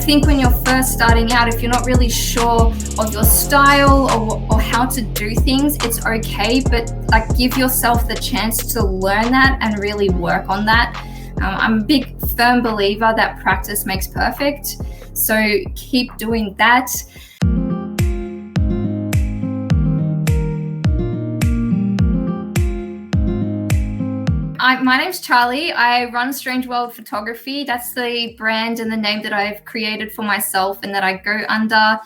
think when you're first starting out, if you're not really sure of your style or how to do things, it's okay, but like give yourself the chance to learn that and really work on that. I'm a big firm believer that practice makes perfect. So keep doing that. My name's Charlie. I run Strange World Photography. That's the brand and the name that I've created for myself and that I go under.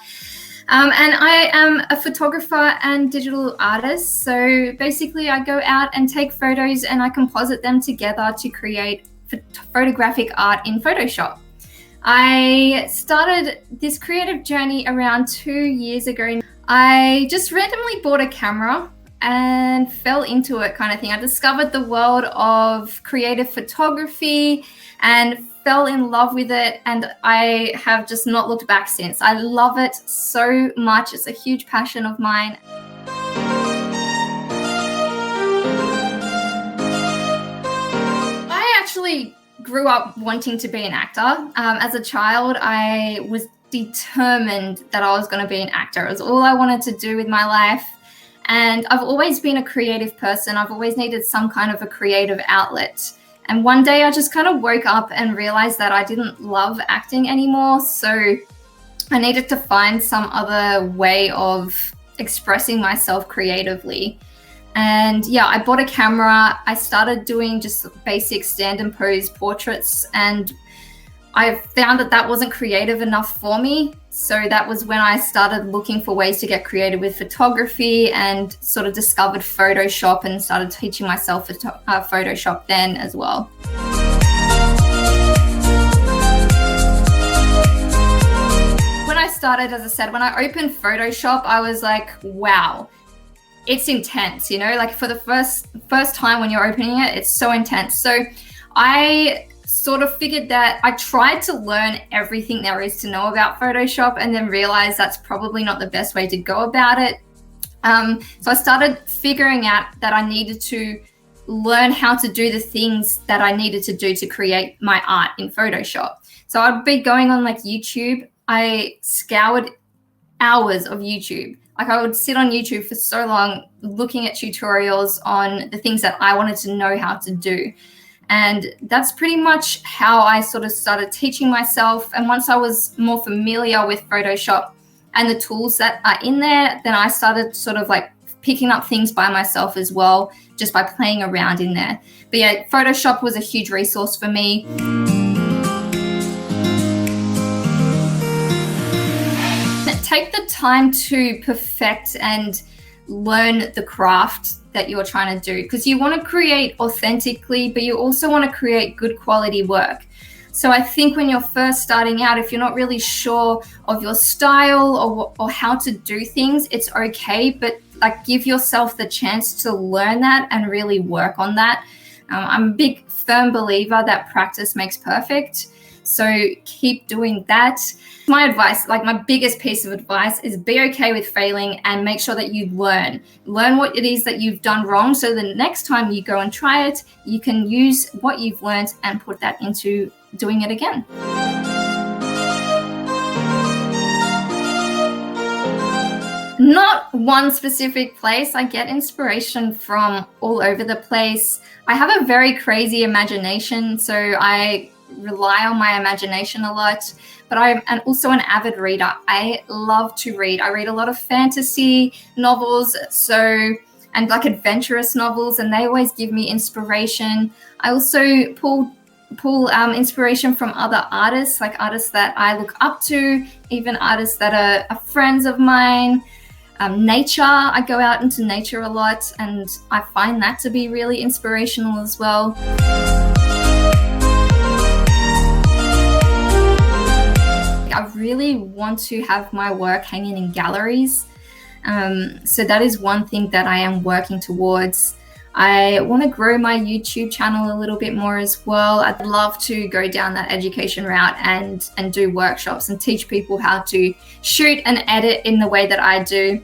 And I am a photographer and digital artist. So basically I go out and take photos and I composite them together to create photographic art in Photoshop. I started this creative journey around 2 years ago. I just randomly bought a camera and fell into it kind of thing. I discovered the world of creative photography and fell in love with it, and I have just not looked back since. I love it so much. It's a huge passion of mine. I actually grew up wanting to be an actor. As a child, I was determined that I was going to be an actor. It was all I wanted to do with my life. And I've always been a creative person. I've always needed some kind of a creative outlet. And one day I just kind of woke up and realized that I didn't love acting anymore. So I needed to find some other way of expressing myself creatively. And yeah, I bought a camera. I started doing just basic stand and pose portraits, and I found that wasn't creative enough for me. So that was when I started looking for ways to get creative with photography and sort of discovered Photoshop and started teaching myself Photoshop then as well. When I started, as I said, when I opened Photoshop, I was like, wow, it's intense, you know, like for the first time when you're opening it, it's so intense. So I sort of figured that I tried to learn everything there is to know about Photoshop and then realized that's probably not the best way to go about it. So I started figuring out that I needed to learn how to do the things that I needed to do to create my art in Photoshop. So I'd be going on like YouTube. I scoured hours of YouTube. Like I would sit on YouTube for so long looking at tutorials on the things that I wanted to know how to do. And that's pretty much how I sort of started teaching myself. And once I was more familiar with Photoshop and the tools that are in there, then I started sort of like picking up things by myself as well, just by playing around in there. But yeah, Photoshop was a huge resource for me. Take the time to perfect and learn the craft that you're trying to do, because you want to create authentically, but you also want to create good quality work. So I think when you're first starting out, if you're not really sure of your style or how to do things, it's okay, but like give yourself the chance to learn that and really work on that. I'm a big firm believer that practice makes perfect. So keep doing that. My advice, like my biggest piece of advice, is be okay with failing and make sure that you learn what it is that you've done wrong. So the next time you go and try it, you can use what you've learned and put that into doing it again. Not one specific place. I get inspiration from all over the place. I have a very crazy imagination, so I rely on my imagination a lot, but I'm also an avid reader. I love to read. I read a lot of fantasy novels, and like adventurous novels, and they always give me inspiration. I also pull inspiration from other artists, like artists that I look up to, even artists that are friends of mine. Nature, I go out into nature a lot, and I find that to be really inspirational as well. I really want to have my work hanging in galleries. So that is one thing that I am working towards. I want to grow my YouTube channel a little bit more as well. I'd love to go down that education route and do workshops and teach people how to shoot and edit in the way that I do,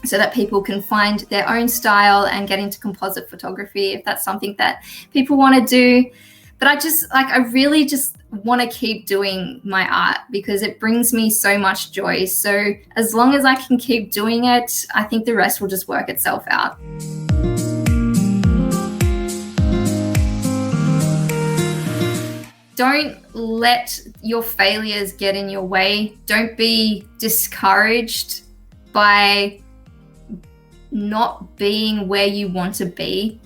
so that people can find their own style and get into composite photography if that's something that people want to do. But I really just want to keep doing my art because it brings me so much joy. So as long as I can keep doing it, I think the rest will just work itself out. Don't let your failures get in your way. Don't be discouraged by not being where you want to be.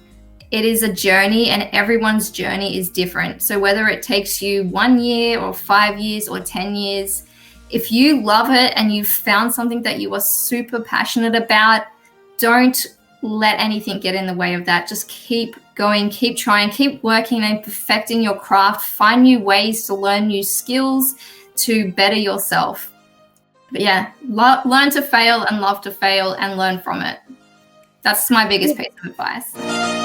It is a journey, and everyone's journey is different. So whether it takes you 1 year or 5 years or 10 years, if you love it and you've found something that you are super passionate about, don't let anything get in the way of that. Just keep going, keep trying, keep working and perfecting your craft. Find new ways to learn new skills to better yourself. But yeah, learn to fail and love to fail and learn from it. That's my biggest piece of advice.